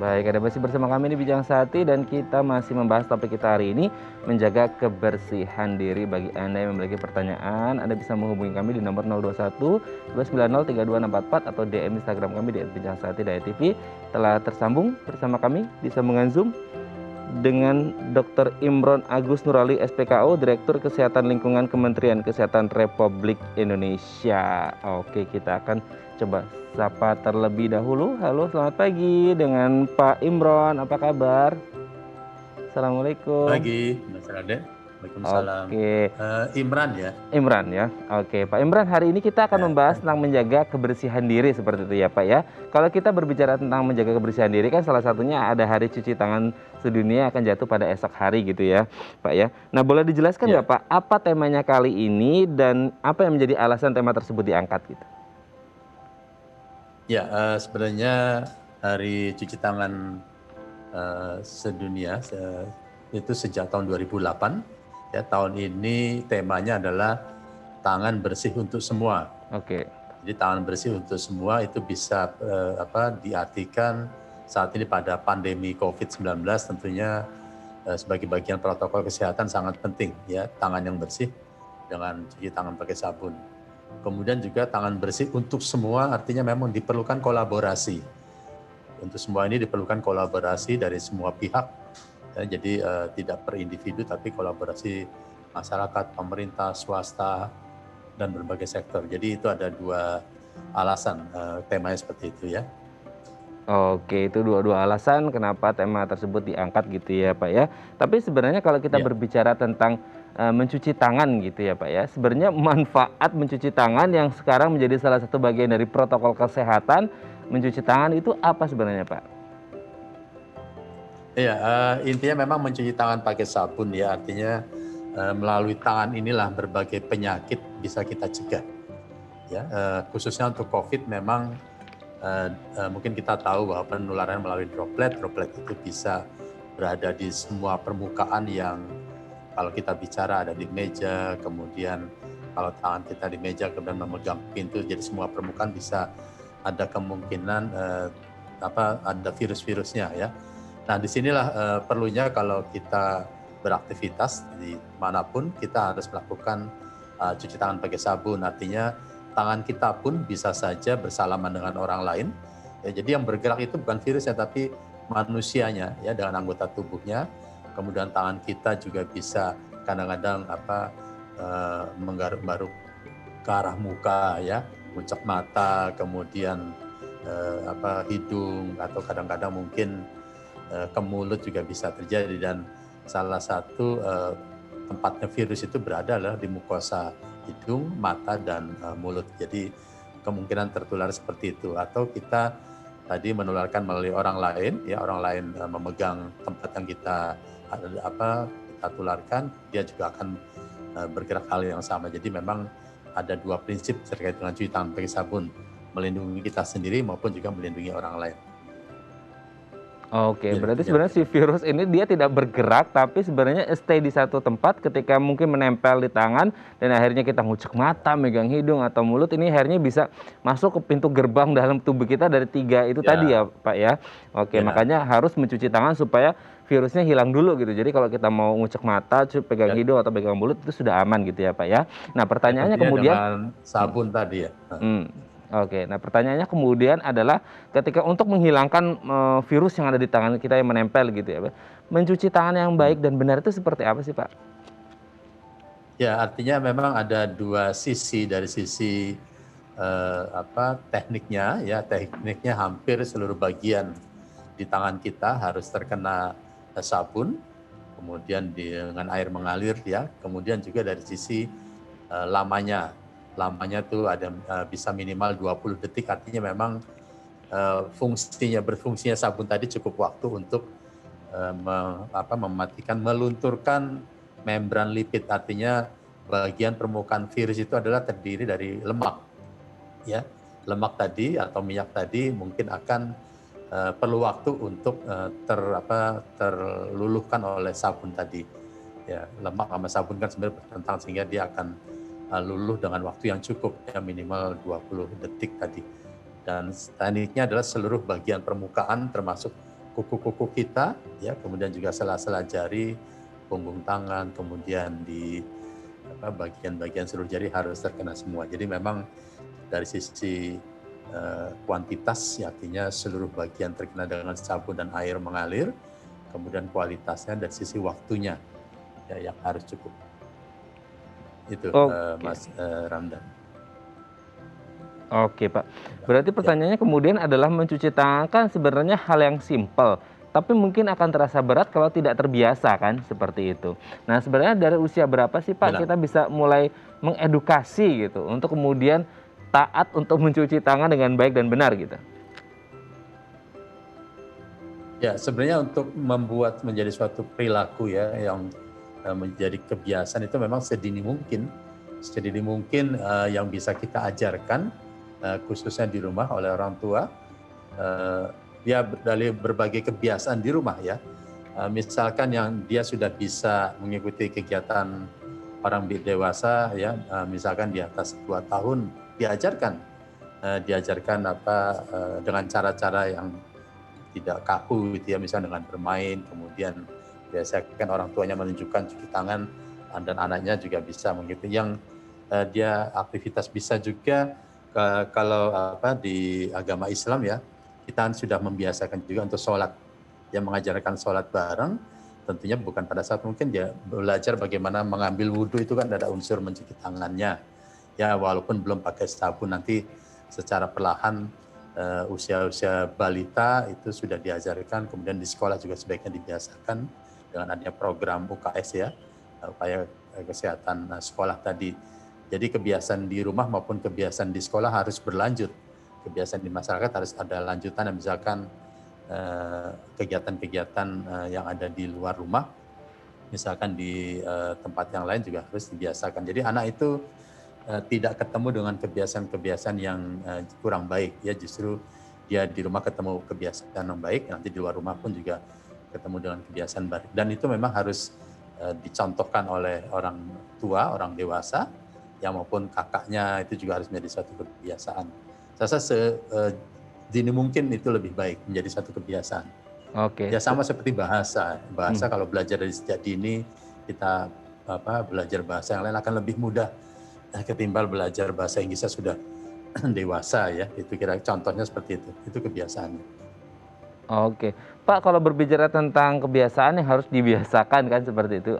Baik, ada masih bersama kami di Bijang Sati dan kita masih membahas topik kita hari ini, menjaga kebersihan diri. Bagi Anda yang memiliki pertanyaan, Anda bisa menghubungi kami di nomor 021 290 32644 atau DM Instagram kami di @bijangsati.tv. Telah tersambung bersama kami di sambungan Zoom dengan Dr. Imron Agus Nurali SPKO, Direktur Kesehatan Lingkungan Kementerian Kesehatan Republik Indonesia. Oke, kita akan coba sapa terlebih dahulu. Halo, selamat pagi dengan Pak Imron, apa kabar? Assalamualaikum. Pagi, Mas Rade. Waalaikumsalam. Oke, Imran ya. Imran ya. Oke, Pak Imran, hari ini kita akan membahas tentang menjaga kebersihan diri seperti itu ya, Pak ya. Kalau kita berbicara tentang menjaga kebersihan diri kan salah satunya ada Hari Cuci Tangan Sedunia akan jatuh pada esok hari gitu ya, Pak ya. Nah, boleh dijelaskan nggak, Pak, apa temanya kali ini dan apa yang menjadi alasan tema tersebut diangkat gitu? Ya, sebenarnya Hari Cuci Tangan Sedunia itu sejak tahun 2008. Ya, tahun ini temanya adalah tangan bersih untuk semua. Oke. Jadi tangan bersih untuk semua itu bisa diartikan saat ini pada pandemi COVID-19 tentunya sebagai bagian protokol kesehatan sangat penting ya, tangan yang bersih dengan cuci tangan pakai sabun. Kemudian juga tangan bersih untuk semua artinya memang diperlukan kolaborasi. Untuk semua ini diperlukan kolaborasi dari semua pihak. Ya, jadi tidak per individu tapi kolaborasi masyarakat, pemerintah, swasta, dan berbagai sektor. Jadi itu ada dua alasan temanya seperti itu ya. Oke, itu dua alasan kenapa tema tersebut diangkat gitu ya, Pak ya. Tapi sebenarnya kalau kita berbicara tentang mencuci tangan gitu ya, Pak ya. Sebenarnya manfaat mencuci tangan yang sekarang menjadi salah satu bagian dari protokol kesehatan, mencuci tangan itu apa sebenarnya, Pak? Iya, intinya memang mencuci tangan pakai sabun ya, artinya melalui tangan inilah berbagai penyakit bisa kita cegah. Ya, khususnya untuk COVID memang mungkin kita tahu bahwa penularan melalui droplet itu bisa berada di semua permukaan yang kalau kita bicara ada di meja, kemudian kalau tangan kita di meja kemudian memegang pintu, jadi semua permukaan bisa ada kemungkinan ada virus-virusnya ya. Nah, disinilah perlunya kalau kita beraktivitas di manapun kita harus melakukan cuci tangan pakai sabun. Artinya tangan kita pun bisa saja bersalaman dengan orang lain. Ya, jadi yang bergerak itu bukan virusnya tapi manusianya ya dengan anggota tubuhnya. Kemudian tangan kita juga bisa kadang-kadang menggaruk-garuk ke arah muka ya, ngucek mata, kemudian hidung atau kadang-kadang mungkin ke mulut juga bisa terjadi dan salah satu tempatnya virus itu berada adalah di mukosa hidung, mata dan mulut. Jadi kemungkinan tertular seperti itu atau kita tadi menularkan melalui orang lain ya, orang lain memegang tempat yang kita tularkan, dia juga akan bergerak hal yang sama. Jadi memang ada dua prinsip terkait dengan cuci tangan pakai sabun, melindungi kita sendiri maupun juga melindungi orang lain. Oke, berarti sebenarnya si virus ini dia tidak bergerak tapi sebenarnya stay di satu tempat ketika mungkin menempel di tangan dan akhirnya kita ngucek mata, megang hidung atau mulut, ini akhirnya bisa masuk ke pintu gerbang dalam tubuh kita dari 3 itu tadi ya, Pak ya. Oke, makanya harus mencuci tangan supaya virusnya hilang dulu gitu. Jadi kalau kita mau ngucek mata, pegang hidung atau pegang mulut itu sudah aman gitu ya, Pak ya. Nah, pertanyaannya kemudian dengan sabun tadi ya. Oke, nah pertanyaannya kemudian adalah ketika untuk menghilangkan virus yang ada di tangan kita yang menempel gitu ya, Pak. Mencuci tangan yang baik dan benar itu seperti apa sih, Pak? Ya, artinya memang ada dua sisi dari sisi tekniknya ya, tekniknya hampir seluruh bagian di tangan kita harus terkena sabun, kemudian dengan air mengalir ya, kemudian juga dari sisi lamanya tuh ada bisa minimal 20 detik, artinya memang berfungsinya sabun tadi cukup waktu untuk mematikan, melunturkan membran lipid, artinya bagian permukaan virus itu adalah terdiri dari lemak ya, lemak tadi atau minyak tadi mungkin akan perlu waktu untuk terluluhkan oleh sabun tadi ya. Lemak sama sabun kan sebenarnya bertentangan sehingga dia akan luluh dengan waktu yang cukup ya, minimal 20 detik tadi. Dan tekniknya adalah seluruh bagian permukaan termasuk kuku-kuku kita, ya, kemudian juga sela-sela jari, punggung tangan, kemudian di bagian-bagian seluruh jari harus terkena semua. Jadi memang dari sisi kuantitas, ya, artinya seluruh bagian terkena dengan sabun dan air mengalir, kemudian kualitasnya dari sisi waktunya, ya, yang harus cukup. Itu Oke. Mas Ramdan. Oke Pak, berarti pertanyaannya kemudian adalah mencuci tangan kan sebenarnya hal yang simpel, tapi mungkin akan terasa berat kalau tidak terbiasa kan, seperti itu. Nah sebenarnya dari usia berapa sih Pak Benar. kita bisa mulai mengedukasi gitu, untuk kemudian taat untuk mencuci tangan dengan baik dan benar gitu? Ya, sebenarnya untuk membuat menjadi suatu perilaku, ya, yang menjadi kebiasaan itu memang sedini mungkin yang bisa kita ajarkan, khususnya di rumah oleh orang tua, ya, dari berbagai kebiasaan di rumah, ya. Misalkan yang dia sudah bisa mengikuti kegiatan orang dewasa, ya, misalkan di atas 2 tahun, diajarkan dengan cara-cara yang tidak kaku gitu, ya, misalnya dengan bermain, kemudian biasakan orang tuanya menunjukkan cuci tangan, dan anaknya juga bisa mengikuti. Yang dia aktivitas bisa juga kalau di agama Islam, ya, kita sudah membiasakan juga untuk sholat, yang mengajarkan sholat bareng, tentunya bukan pada saat mungkin dia belajar bagaimana mengambil wudhu, itu kan ada unsur mencuci tangannya, ya, walaupun belum pakai sabun, nanti secara perlahan usia-usia balita itu sudah diajarkan, kemudian di sekolah juga sebaiknya dibiasakan dengan adanya program UKS, ya, upaya kesehatan sekolah tadi. Jadi kebiasaan di rumah maupun kebiasaan di sekolah harus berlanjut. Kebiasaan di masyarakat harus ada lanjutan, misalkan kegiatan-kegiatan yang ada di luar rumah, misalkan di tempat yang lain juga harus dibiasakan. Jadi anak itu tidak ketemu dengan kebiasaan-kebiasaan yang kurang baik, ya, justru dia di rumah ketemu kebiasaan yang baik, nanti di luar rumah pun juga ketemu dengan kebiasaan baik. Dan itu memang harus dicontohkan oleh orang tua, orang dewasa, ya, maupun kakaknya, itu juga harus menjadi suatu kebiasaan. Saya rasa sedini mungkin itu lebih baik menjadi satu kebiasaan. Oke. Ya, sama seperti bahasa. Kalau belajar dari sejak dini, kita belajar bahasa yang lain akan lebih mudah ketimbang belajar bahasa Inggrisnya sudah dewasa, ya. Itu kira contohnya seperti itu kebiasaannya. Oke, Pak, kalau berbicara tentang kebiasaan yang harus dibiasakan kan seperti itu,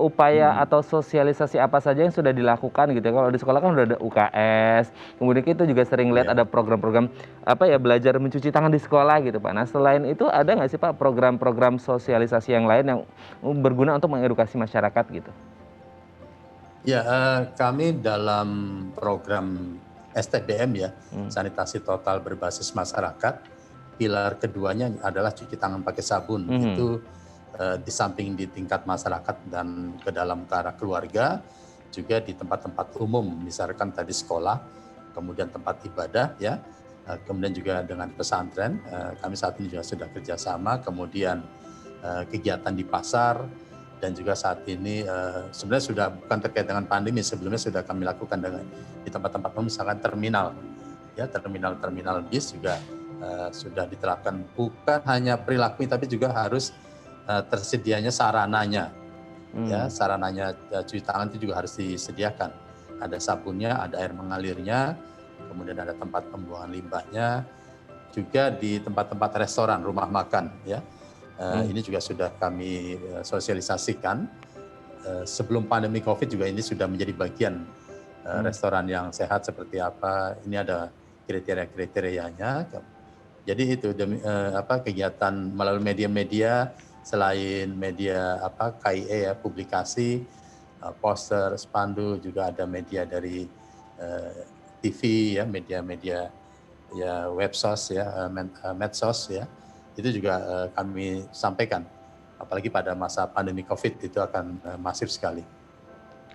upaya atau sosialisasi apa saja yang sudah dilakukan gitu ya? Kalau di sekolah kan udah ada UKS, kemudian kita juga sering lihat ada program-program belajar mencuci tangan di sekolah gitu Pak. Nah selain itu ada nggak sih Pak program-program sosialisasi yang lain yang berguna untuk mengedukasi masyarakat gitu? Ya, kami dalam program STBM, ya, sanitasi total berbasis masyarakat, pilar keduanya adalah cuci tangan pakai sabun. Itu di samping di tingkat masyarakat dan ke dalam ke arah keluarga, juga di tempat-tempat umum, misalkan tadi sekolah, kemudian tempat ibadah, ya, kemudian juga dengan pesantren. Kami saat ini juga sudah kerjasama, kemudian kegiatan di pasar, dan juga saat ini sebenarnya sudah bukan terkait dengan pandemi, sebelumnya sudah kami lakukan di tempat-tempat umum, misalkan terminal, ya, terminal bis juga sudah diterapkan, bukan hanya perilaku tapi juga harus tersedianya sarananya, ya, sarananya cuci tangan itu juga harus disediakan, ada sabunnya, ada air mengalirnya, kemudian ada tempat pembuangan limbahnya, juga di tempat-tempat restoran, rumah makan, ya. Ini juga sudah kami sosialisasikan. Sebelum pandemi COVID juga ini sudah menjadi bagian restoran yang sehat seperti apa. Ini ada kriteria-kriterianya. Jadi itu kegiatan melalui media-media, selain media KIE, ya, publikasi, poster, spanduk, juga ada media dari TV, ya, media-media, ya, websos, ya, medsos, ya. Itu juga kami sampaikan, apalagi pada masa pandemi COVID itu akan masif sekali.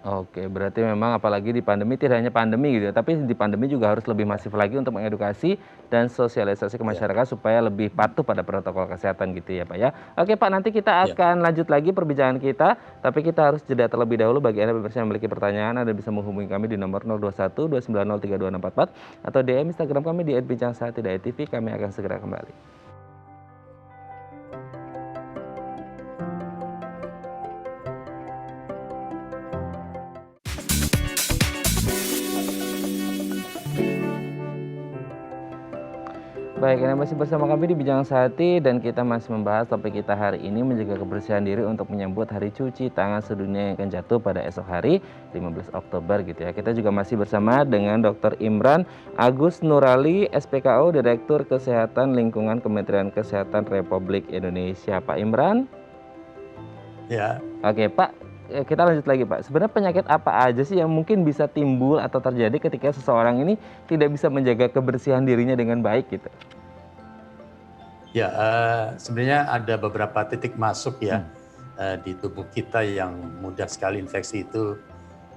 Oke, berarti memang apalagi di pandemi, tidak hanya pandemi gitu ya, tapi di pandemi juga harus lebih masif lagi untuk mengedukasi dan sosialisasi ke masyarakat supaya lebih patuh pada protokol kesehatan gitu ya Pak ya. Oke Pak, nanti kita akan lanjut lagi perbincangan kita, tapi kita harus jeda terlebih dahulu. Bagi Anda pemirsa yang memiliki pertanyaan, Anda bisa menghubungi kami di nomor 021 290 32644 atau DM Instagram kami di @bincangsahat.tv. Kami akan segera kembali. Baik, Anda masih bersama kami di Bincang Sehati dan kita masih membahas topik kita hari ini menjaga kebersihan diri untuk menyambut Hari Cuci Tangan Sedunia yang akan jatuh pada esok hari 15 Oktober gitu ya. Kita juga masih bersama dengan Dr. Imran Agus Nurali, SPKO, Direktur Kesehatan Lingkungan Kementerian Kesehatan Republik Indonesia. Pak Imran? Ya, Oke, Pak, kita lanjut lagi, Pak. Sebenarnya penyakit apa aja sih yang mungkin bisa timbul atau terjadi ketika seseorang ini tidak bisa menjaga kebersihan dirinya dengan baik gitu? ya sebenarnya ada beberapa titik masuk ya di tubuh kita yang mudah sekali infeksi itu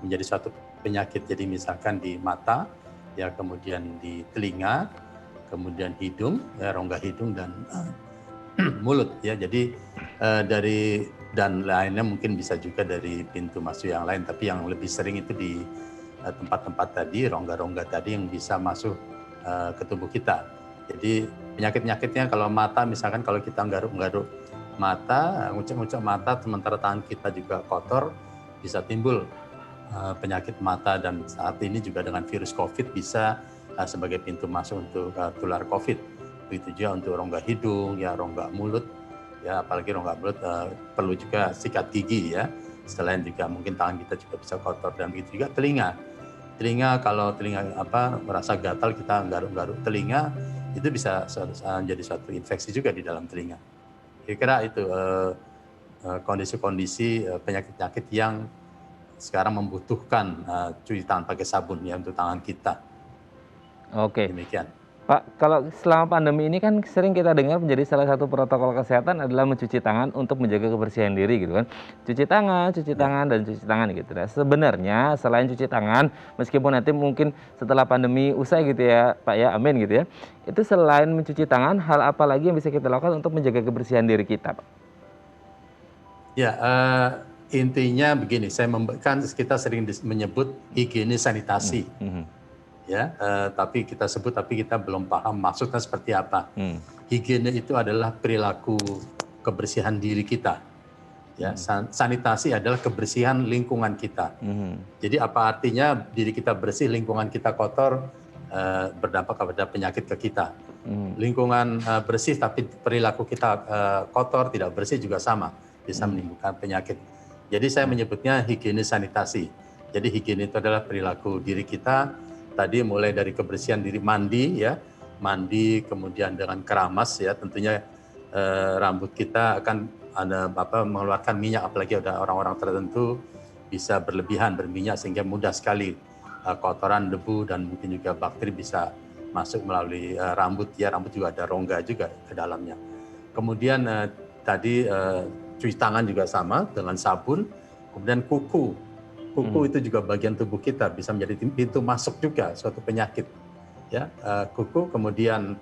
menjadi suatu penyakit. Jadi misalkan di mata, ya kemudian di telinga, kemudian hidung, ya, rongga hidung dan mulut ya. Jadi dan lainnya mungkin bisa juga dari pintu masuk yang lain, tapi yang lebih sering itu di tempat-tempat tadi, rongga-rongga tadi yang bisa masuk ke tubuh kita. Jadi penyakit-penyakitnya kalau mata, misalkan kalau kita nggaruk-nggaruk mata, ngucek-ngucek mata, sementara tangan kita juga kotor, bisa timbul penyakit mata. Dan saat ini juga dengan virus COVID bisa sebagai pintu masuk untuk tular COVID. Begitu juga untuk rongga hidung, ya rongga mulut, ya apalagi rongga mulut perlu juga sikat gigi ya. Selain juga mungkin tangan kita juga bisa kotor, dan begitu juga telinga. Telinga, kalau telinga merasa gatal, kita garuk-garuk telinga, itu bisa menjadi suatu infeksi juga di dalam telinga. Kira-kira itu kondisi-kondisi penyakit-penyakit yang sekarang membutuhkan cuci tangan pakai sabun ya untuk tangan kita. Oke. Demikian. Pak, kalau selama pandemi ini kan sering kita dengar menjadi salah satu protokol kesehatan adalah mencuci tangan untuk menjaga kebersihan diri gitu kan. Cuci tangan, dan cuci tangan gitu. Nah, sebenarnya selain cuci tangan, meskipun nanti mungkin setelah pandemi usai gitu ya Pak ya, amin gitu ya. Itu selain mencuci tangan, hal apa lagi yang bisa kita lakukan untuk menjaga kebersihan diri kita, Pak? Ya, intinya begini, kan kita sering menyebut higienis sanitasi. Ya, tapi kita sebut, tapi kita belum paham maksudnya seperti apa. Higiene itu adalah perilaku kebersihan diri kita. Ya, sanitasi adalah kebersihan lingkungan kita. Jadi apa artinya diri kita bersih, lingkungan kita kotor, berdampak kepada penyakit ke kita. Lingkungan bersih tapi perilaku kita kotor, tidak bersih juga sama, bisa menimbulkan penyakit. Jadi saya menyebutnya higienis sanitasi. Jadi higiene itu adalah perilaku diri kita. Tadi mulai dari kebersihan diri, mandi ya, mandi kemudian dengan keramas ya, tentunya rambut kita akan ada mengeluarkan minyak, apalagi ada orang-orang tertentu bisa berlebihan berminyak sehingga mudah sekali kotoran, debu dan mungkin juga bakteri bisa masuk melalui rambut ya, rambut juga ada rongga juga ke dalamnya. Kemudian tadi cuci tangan juga sama dengan sabun, kemudian kuku. Kuku itu juga bagian tubuh kita, bisa menjadi pintu masuk juga suatu penyakit. Ya, kuku, kemudian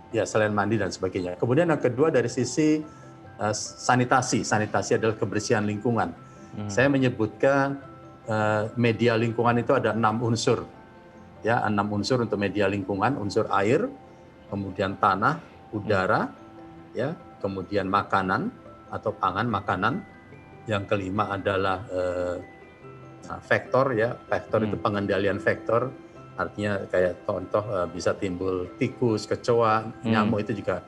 ya selain mandi dan sebagainya. Kemudian yang kedua dari sisi sanitasi. Sanitasi adalah kebersihan lingkungan. Saya menyebutkan media lingkungan itu ada 6 unsur. Ya, 6 unsur untuk media lingkungan, unsur air, kemudian tanah, udara, ya, kemudian makanan atau pangan makanan. Yang kelima adalah vektor ya, vektor itu pengendalian vektor, artinya kayak contoh bisa timbul tikus, kecoa, nyamuk, itu juga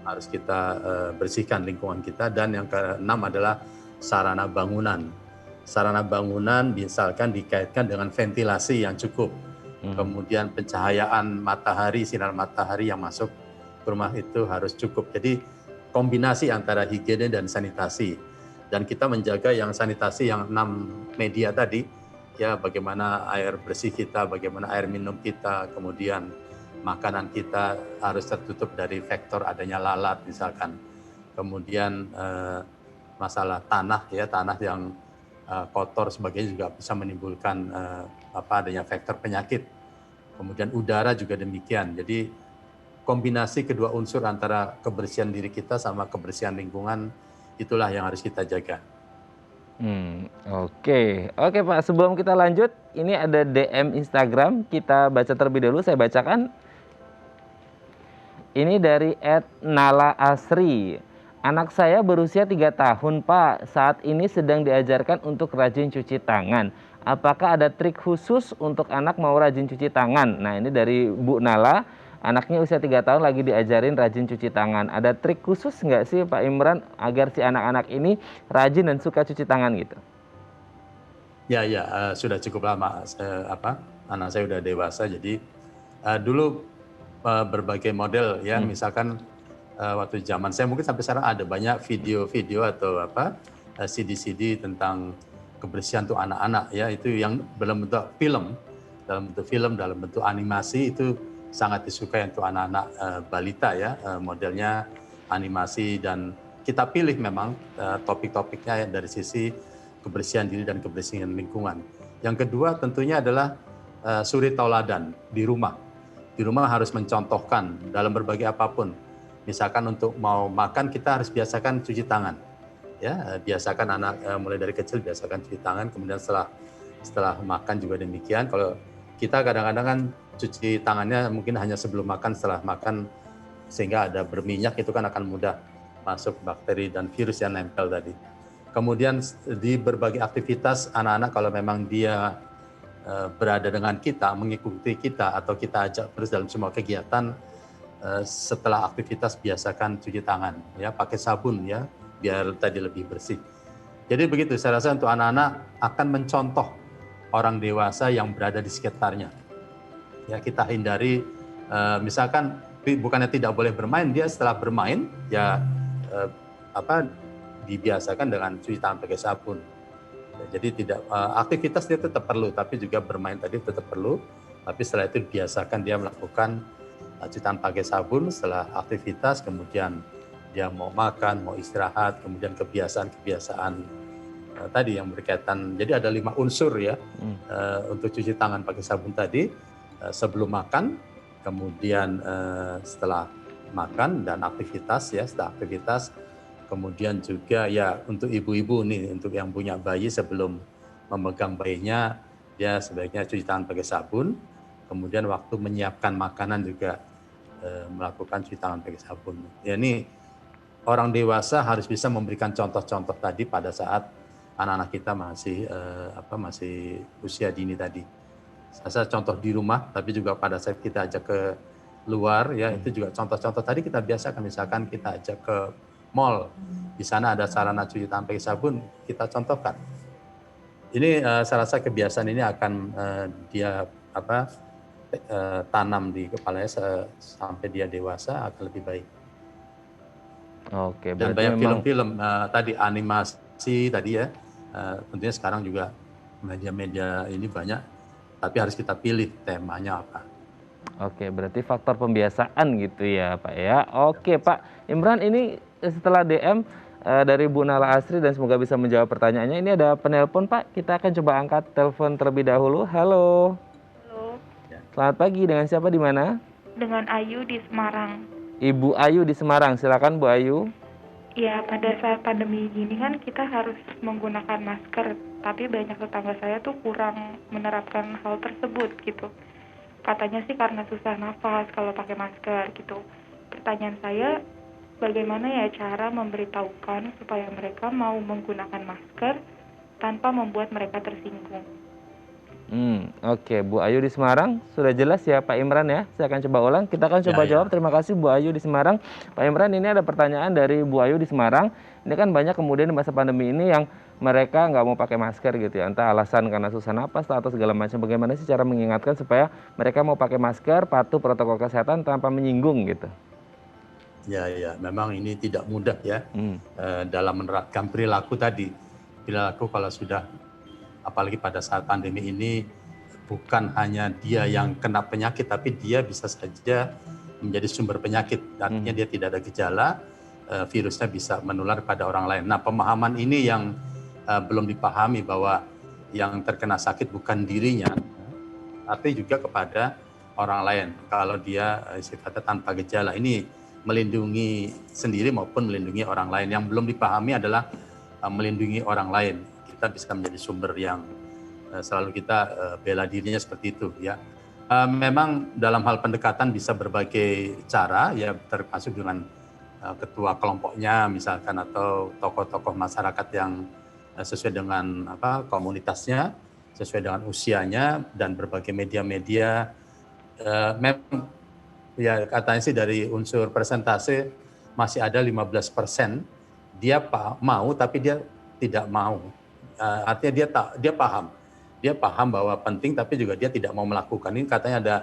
harus kita bersihkan lingkungan kita. Dan yang keenam adalah sarana bangunan. Sarana bangunan misalkan dikaitkan dengan ventilasi yang cukup, kemudian pencahayaan matahari, sinar matahari yang masuk ke rumah itu harus cukup. Jadi kombinasi antara higiene dan sanitasi. Dan kita menjaga yang sanitasi yang 6 media tadi, ya bagaimana air bersih kita, bagaimana air minum kita, kemudian makanan kita harus tertutup dari vektor adanya lalat misalkan. Kemudian masalah tanah ya, tanah yang kotor sebagainya juga bisa menimbulkan adanya vektor penyakit. Kemudian udara juga demikian. Jadi kombinasi kedua unsur antara kebersihan diri kita sama kebersihan lingkungan, itulah yang harus kita jaga. Oke Pak, sebelum kita lanjut, ini ada DM Instagram, kita baca terlebih dahulu, saya bacakan. Ini dari @nala_asri. Anak saya berusia 3 tahun, Pak. Saat ini sedang diajarkan untuk rajin cuci tangan. Apakah ada trik khusus untuk anak mau rajin cuci tangan? Nah, ini dari Bu Nala. anaknya usia 3 tahun lagi diajarin rajin cuci tangan. Ada trik khusus nggak sih Pak Imran agar si anak-anak ini rajin dan suka cuci tangan gitu? Ya, ya, sudah cukup lama. Anak saya udah dewasa, jadi dulu berbagai model ya, misalkan waktu zaman saya mungkin sampai sekarang ada banyak video-video atau CD-CD tentang kebersihan untuk anak-anak ya, itu yang dalam bentuk film, dalam bentuk animasi itu sangat disukai untuk anak-anak balita ya, modelnya animasi, dan kita pilih memang topik-topiknya dari sisi kebersihan diri dan kebersihan lingkungan. Yang kedua tentunya adalah suri tauladan di rumah. Di rumah harus mencontohkan dalam berbagai apapun. Misalkan untuk mau makan kita harus biasakan cuci tangan. Ya, biasakan anak mulai dari kecil biasakan cuci tangan, kemudian setelah makan juga demikian. Kalau kita kadang-kadang kan cuci tangannya mungkin hanya sebelum makan, setelah makan, sehingga ada berminyak, itu kan akan mudah masuk bakteri dan virus yang nempel tadi. Kemudian di berbagai aktivitas anak-anak kalau memang dia berada dengan kita, mengikuti kita, atau kita ajak terus dalam semua kegiatan, setelah aktivitas biasakan cuci tangan, ya pakai sabun ya, biar tadi lebih bersih. Jadi begitu, saya rasa untuk anak-anak akan mencontoh orang dewasa yang berada di sekitarnya. Ya, kita hindari, misalkan bukannya tidak boleh bermain, dia setelah bermain ya dibiasakan dengan cuci tangan pakai sabun. Ya, jadi tidak aktivitas dia tetap perlu, tapi juga bermain tadi tetap perlu. Tapi setelah itu biasakan dia melakukan cuci tangan pakai sabun setelah aktivitas, kemudian dia mau makan, mau istirahat, kemudian kebiasaan-kebiasaan tadi yang berkaitan. Jadi ada 5 unsur ya untuk cuci tangan pakai sabun tadi, sebelum makan, kemudian setelah makan, dan aktivitas ya, setelah aktivitas, kemudian juga ya untuk ibu-ibu nih, untuk yang punya bayi sebelum memegang bayinya, dia sebaiknya cuci tangan pakai sabun. Kemudian waktu menyiapkan makanan juga melakukan cuci tangan pakai sabun. Ya, ini orang dewasa harus bisa memberikan contoh-contoh tadi pada saat anak-anak kita masih usia dini tadi. Saya contoh di rumah, tapi juga pada saat kita ajak ke luar ya, itu juga contoh-contoh tadi kita biasakan. Misalkan kita ajak ke mall, di sana ada sarana cuci tangan pakai sabun, kita contohkan. Ini saya rasa kebiasaan ini akan dia tanam di kepalanya sampai dia dewasa akan lebih baik. Oke, Dan berarti banyak memang film-film tadi, animasi tadi ya, tentunya sekarang juga media-media ini banyak, tapi harus kita pilih temanya apa. Oke, berarti faktor pembiasaan gitu ya Pak ya. Oke Pak Imran, ini setelah DM dari Bu Nala Asri dan semoga bisa menjawab pertanyaannya. Ini ada penelpon Pak, kita akan coba angkat telepon terlebih dahulu. Halo. Halo, Selamat pagi, dengan siapa di mana? dengan Ayu di Semarang. Ibu Ayu di Semarang, silakan Bu Ayu. Ya, pada saat pandemi gini kan kita harus menggunakan masker, tapi banyak tetangga saya tuh kurang menerapkan hal tersebut gitu. Katanya sih karena susah nafas kalau pakai masker gitu. Pertanyaan saya, bagaimana ya cara memberitahukan supaya mereka mau menggunakan masker tanpa membuat mereka tersinggung? Oke, Bu Ayu di Semarang, sudah jelas ya Pak Imran ya. Saya akan coba ulang, kita akan coba jawab. Terima kasih Bu Ayu di Semarang. Pak Imran, ini ada pertanyaan dari Bu Ayu di Semarang. Ini kan banyak kemudian di masa pandemi ini yang mereka nggak mau pakai masker gitu ya. Entah alasan karena susah napas atau segala macam. Bagaimana sih cara mengingatkan supaya mereka mau pakai masker, patuh protokol kesehatan tanpa menyinggung gitu? Ya, memang ini tidak mudah ya dalam menerapkan perilaku tadi. Perilaku kalau sudah, apalagi pada saat pandemi ini, bukan hanya dia yang kena penyakit, tapi dia bisa saja menjadi sumber penyakit. Artinya dia tidak ada gejala, virusnya bisa menular pada orang lain. Nah, pemahaman ini yang belum dipahami, bahwa yang terkena sakit bukan dirinya, tapi juga kepada orang lain. Kalau dia sifatnya tanpa gejala, ini melindungi sendiri maupun melindungi orang lain. Yang belum dipahami adalah melindungi orang lain. Kita bisa menjadi sumber yang selalu kita bela dirinya seperti itu ya. Memang dalam hal pendekatan bisa berbagai cara ya, termasuk dengan ketua kelompoknya misalkan, atau tokoh-tokoh masyarakat yang sesuai dengan komunitasnya, sesuai dengan usianya, dan berbagai media-media. Memang ya katanya sih dari unsur persentase masih ada 15% dia mau tapi dia tidak mau. Artinya dia paham bahwa penting tapi juga dia tidak mau melakukan. Ini katanya ada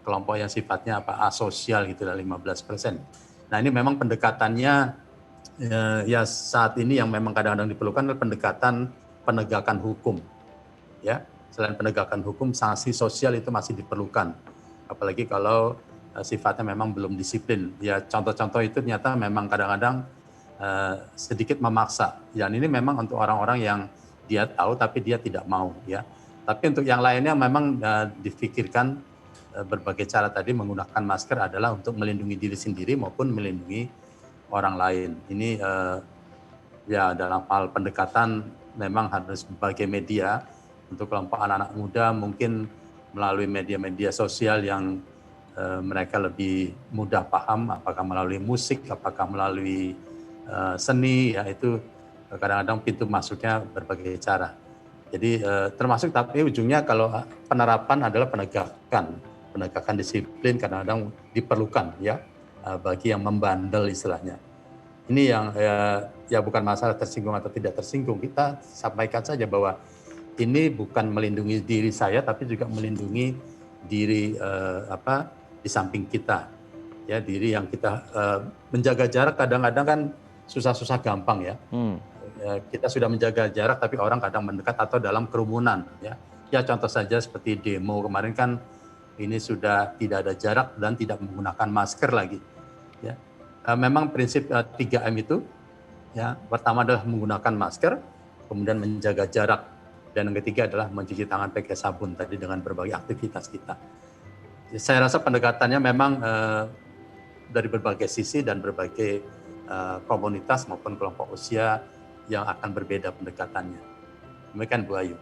kelompok yang sifatnya asosial gitu lah 15%. Nah ini memang pendekatannya ya saat ini yang memang kadang-kadang diperlukan adalah pendekatan penegakan hukum. Ya, selain penegakan hukum, sanksi sosial itu masih diperlukan. Apalagi kalau sifatnya memang belum disiplin. Ya contoh-contoh itu ternyata memang kadang-kadang sedikit memaksa. Dan ini memang untuk orang-orang yang dia tahu tapi dia tidak mau. Ya. Tapi untuk yang lainnya memang difikirkan berbagai cara tadi menggunakan masker adalah untuk melindungi diri sendiri maupun melindungi orang lain. Ini ya dalam hal pendekatan memang harus berbagai media. Untuk kelompok anak-anak muda mungkin melalui media-media sosial yang mereka lebih mudah paham, apakah melalui musik, apakah melalui seni, ya itu kadang-kadang pintu masuknya berbagai cara. Jadi termasuk tapi ujungnya kalau penerapan adalah penegakan disiplin kadang-kadang diperlukan ya bagi yang membandel istilahnya. Ini yang ya bukan masalah tersinggung atau tidak tersinggung, kita sampaikan saja bahwa ini bukan melindungi diri saya, tapi juga melindungi diri di samping kita, ya diri yang kita menjaga jarak kadang-kadang kan susah-susah gampang ya. Kita sudah menjaga jarak, tapi orang kadang mendekat atau dalam kerumunan, ya. Ya contoh saja seperti demo kemarin kan ini sudah tidak ada jarak dan tidak menggunakan masker lagi, ya. Memang prinsip 3M itu, ya pertama adalah menggunakan masker, kemudian menjaga jarak. Dan yang ketiga adalah mencuci tangan pakai sabun tadi dengan berbagai aktivitas kita. Saya rasa pendekatannya memang dari berbagai sisi dan berbagai komunitas maupun kelompok usia yang akan berbeda pendekatannya. Demikian Bu Ayu.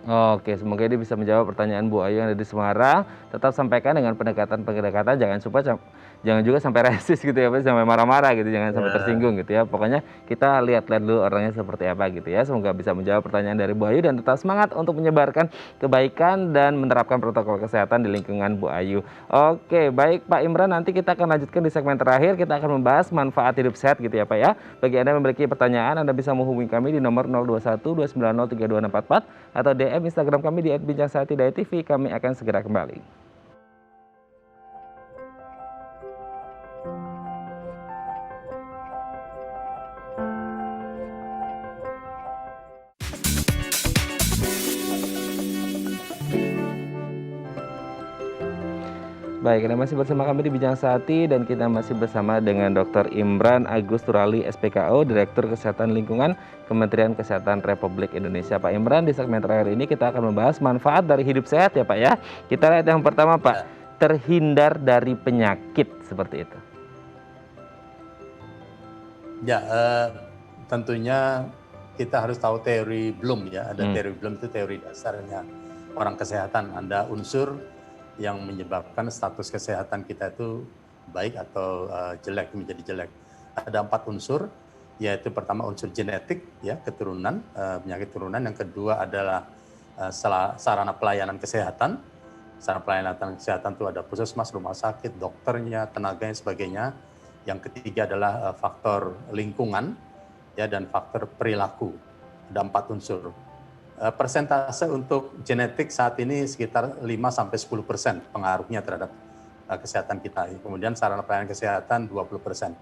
Oke, semoga ini bisa menjawab pertanyaan Bu Ayu yang ada di Semarang. Tetap sampaikan dengan pendekatan-pendekatan, jangan juga sampai resis gitu ya, sampai marah-marah gitu, jangan sampai tersinggung gitu ya. Pokoknya kita lihat-lihat dulu orangnya seperti apa gitu ya. Semoga bisa menjawab pertanyaan dari Bu Ayu dan tetap semangat untuk menyebarkan kebaikan dan menerapkan protokol kesehatan di lingkungan Bu Ayu. Oke, baik Pak Imran, nanti kita akan lanjutkan di segmen terakhir. Kita akan membahas manfaat hidup sehat gitu ya Pak ya. Bagi Anda yang memiliki pertanyaan, Anda bisa menghubungi kami di nomor 021 290 32644 atau DM Instagram kami di @bincangsaati.tv. Kami akan segera kembali. Baik, Anda masih bersama kami di Bincang Saati dan kita masih bersama dengan Dr. Imran Agus Turali, SPKO, Direktur Kesehatan Lingkungan Kementerian Kesehatan Republik Indonesia. Pak Imran, di segmen terakhir ini kita akan membahas manfaat dari hidup sehat ya Pak ya. Kita lihat yang pertama Pak, terhindar dari penyakit seperti itu. Ya, tentunya kita harus tahu teori Bloom ya. Ada teori Bloom, itu teori dasarnya orang kesehatan. Ada unsur yang menyebabkan status kesehatan kita itu baik atau jelek, menjadi jelek. Ada 4 unsur, yaitu pertama unsur genetik, ya keturunan, penyakit turunan. Yang kedua adalah sarana pelayanan kesehatan. Sarana pelayanan kesehatan itu ada puskesmas, rumah sakit, dokternya, tenaganya, sebagainya. Yang ketiga adalah faktor lingkungan, ya dan faktor perilaku. Ada 4 unsur. Persentase untuk genetik saat ini sekitar 5-10% pengaruhnya terhadap kesehatan kita. Kemudian sarana pelayanan kesehatan 20%.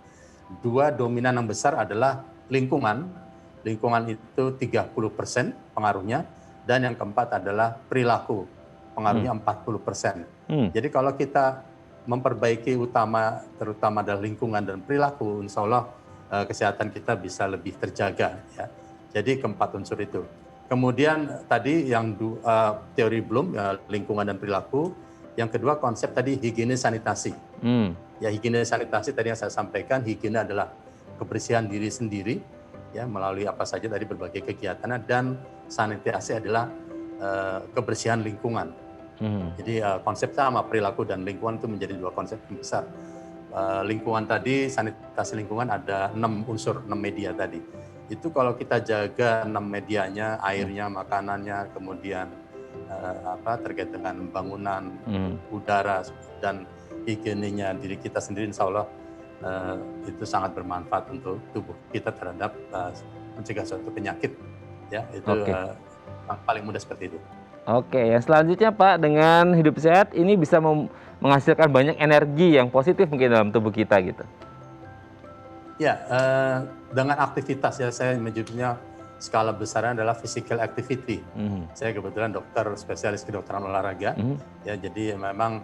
2 dominan yang besar adalah lingkungan. Lingkungan itu 30% pengaruhnya. Dan yang keempat adalah perilaku. Pengaruhnya 40%. Jadi kalau kita memperbaiki terutama dalam lingkungan dan perilaku, insya Allah kesehatan kita bisa lebih terjaga. Ya. Jadi keempat unsur itu. Kemudian tadi yang teori Bloom, lingkungan dan perilaku. Yang kedua konsep tadi higiene sanitasi. Ya higiene sanitasi tadi yang saya sampaikan, higiene adalah kebersihan diri sendiri, ya melalui apa saja tadi berbagai kegiatan, dan sanitasi adalah kebersihan lingkungan. Jadi konsep sama, perilaku dan lingkungan itu menjadi 2 konsep yang besar. Lingkungan tadi, sanitasi lingkungan ada 6 unsur, 6 media tadi. Itu kalau kita jaga 6 medianya, airnya, makanannya, kemudian terkait dengan bangunan, udara dan higienenya diri kita sendiri, insya Allah itu sangat bermanfaat untuk tubuh kita terhadap mencegah suatu penyakit. Ya, itu yang paling mudah seperti itu. Oke, yang selanjutnya Pak, dengan hidup sehat ini bisa menghasilkan banyak energi yang positif mungkin dalam tubuh kita gitu. Ya, dengan aktivitas, ya saya menyebutnya skala besarnya adalah physical activity. Saya kebetulan dokter spesialis kedokteran olahraga, ya jadi memang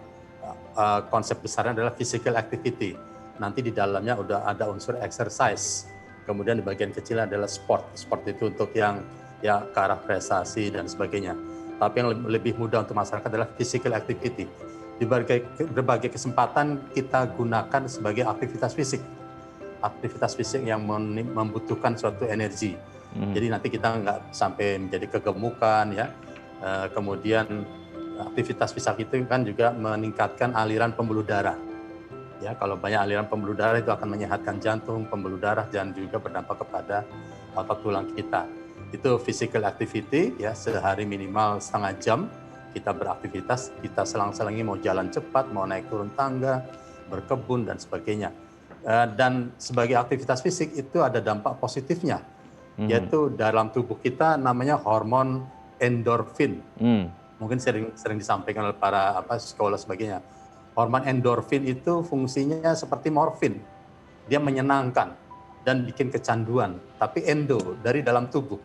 konsep besarnya adalah physical activity. Nanti di dalamnya udah ada unsur exercise, kemudian di bagian kecil adalah sport. Sport itu untuk yang ya ke arah prestasi dan sebagainya. Tapi yang lebih mudah untuk masyarakat adalah physical activity. Di berbagai kesempatan kita gunakan sebagai aktivitas fisik. Aktivitas fisik yang membutuhkan suatu energi. Jadi nanti kita nggak sampai menjadi kegemukan, ya. Kemudian aktivitas fisik itu kan juga meningkatkan aliran pembuluh darah. Ya, kalau banyak aliran pembuluh darah itu akan menyehatkan jantung, pembuluh darah, dan juga berdampak kepada otot tulang kita. Itu physical activity, ya, sehari minimal setengah jam kita beraktivitas, kita selang-selingi mau jalan cepat, mau naik turun tangga, berkebun dan sebagainya. Dan sebagai aktivitas fisik itu ada dampak positifnya, yaitu dalam tubuh kita namanya hormon endorfin. Mungkin sering disampaikan oleh para psikolog sebagainya. Hormon endorfin itu fungsinya seperti morfin, dia menyenangkan dan bikin kecanduan. Tapi endo dari dalam tubuh,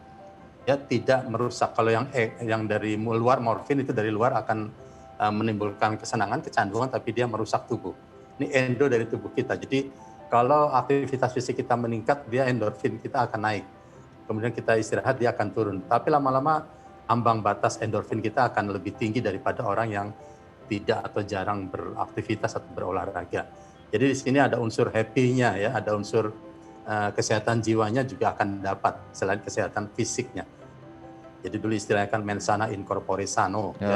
ya tidak merusak. Kalau yang dari luar, morfin itu dari luar akan menimbulkan kesenangan, kecanduan, tapi dia merusak tubuh. Ini endo dari tubuh kita. Jadi kalau aktivitas fisik kita meningkat, dia endorfin kita akan naik. Kemudian kita istirahat, dia akan turun. Tapi lama-lama ambang batas endorfin kita akan lebih tinggi daripada orang yang tidak atau jarang beraktivitas atau berolahraga. Jadi di sini ada unsur happy-nya, ya, ada unsur kesehatan jiwanya juga akan dapat selain kesehatan fisiknya. Jadi dulu istilahnya kan mensana in corpore sano, ya.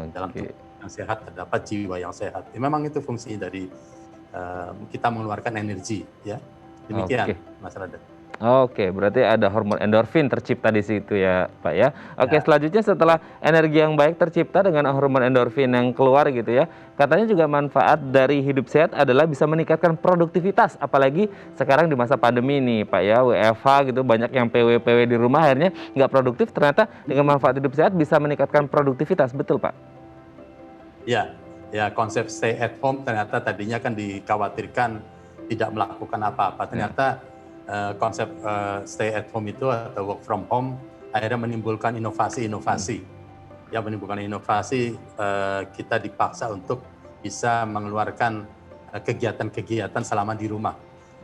Dalam tubuh yang sehat terdapat jiwa yang sehat. Ya, memang itu fungsi dari kita mengeluarkan energi, ya. Demikian, Mas Radha. Oke, berarti ada hormon endorfin tercipta di situ ya, Pak ya. Oke, selanjutnya setelah energi yang baik tercipta dengan hormon endorfin yang keluar gitu ya, katanya juga manfaat dari hidup sehat adalah bisa meningkatkan produktivitas, apalagi sekarang di masa pandemi nih, Pak ya, WFH gitu, banyak yang PW di rumah akhirnya nggak produktif, ternyata dengan manfaat hidup sehat bisa meningkatkan produktivitas, betul Pak? Ya, konsep stay at home ternyata tadinya kan dikhawatirkan tidak melakukan apa-apa, ternyata konsep stay at home itu atau work from home akhirnya menimbulkan inovasi-inovasi. Ya, menimbulkan inovasi, kita dipaksa untuk bisa mengeluarkan kegiatan-kegiatan selama di rumah.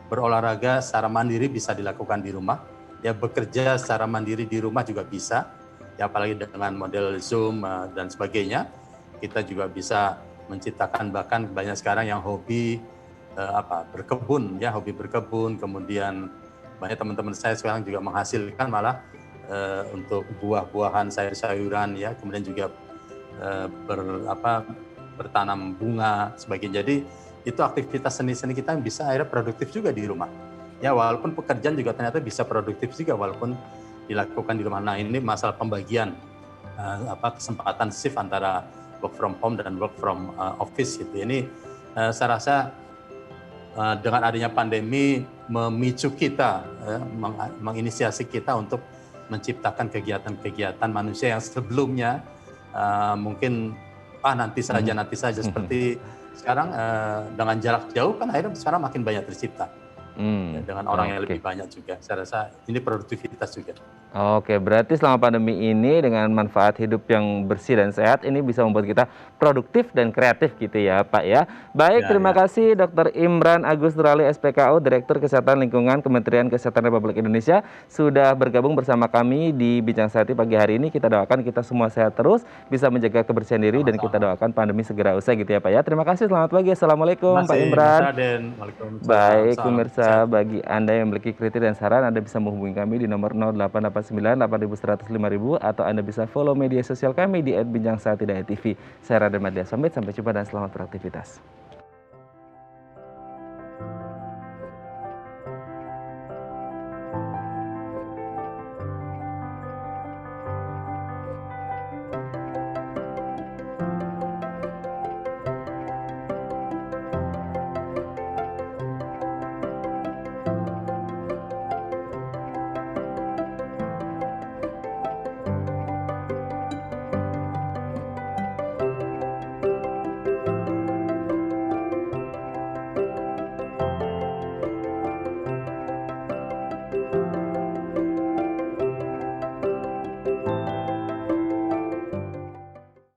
Berolahraga secara mandiri bisa dilakukan di rumah, ya bekerja secara mandiri di rumah juga bisa, ya apalagi dengan model Zoom dan sebagainya. Kita juga bisa menciptakan, bahkan banyak sekarang yang hobi berkebun, ya hobi berkebun, kemudian banyak teman-teman saya sekarang juga menghasilkan malah untuk buah-buahan, sayur-sayuran, ya kemudian juga bertanam bunga sebagainya. Jadi itu aktivitas seni-seni kita yang bisa akhirnya produktif juga di rumah. Ya walaupun pekerjaan juga ternyata bisa produktif juga walaupun dilakukan di rumah. Nah ini masalah pembagian kesempatan shift antara work from home dan work from office gitu. Ini saya rasa dengan adanya pandemi memicu kita, menginisiasi kita untuk menciptakan kegiatan-kegiatan manusia yang sebelumnya mungkin nanti saja seperti sekarang dengan jarak jauh kan akhirnya sekarang makin banyak tercipta dengan orang yang lebih banyak juga. Saya rasa ini produktivitas juga. Oke, berarti selama pandemi ini dengan manfaat hidup yang bersih dan sehat ini bisa membuat kita produktif dan kreatif gitu ya Pak ya. Baik, terima kasih Dr. Imran Agus Nurali SPKO, Direktur Kesehatan Lingkungan Kementerian Kesehatan Republik Indonesia sudah bergabung bersama kami di Bincang Sehat pagi hari ini. Kita doakan kita semua sehat terus, bisa menjaga kebersihan diri dan kita doakan pandemi segera usai gitu ya Pak ya. Terima kasih, selamat pagi. Assalamualaikum Pak Imran. Baik, pemirsa, bagi Anda yang memiliki kritik dan saran, Anda bisa menghubungi kami di nomor 0889 8100 5000 atau Anda bisa follow media sosial kami di @bincangsehat.tv. Saya Raden Madya, sampai jumpa dan selamat beraktivitas.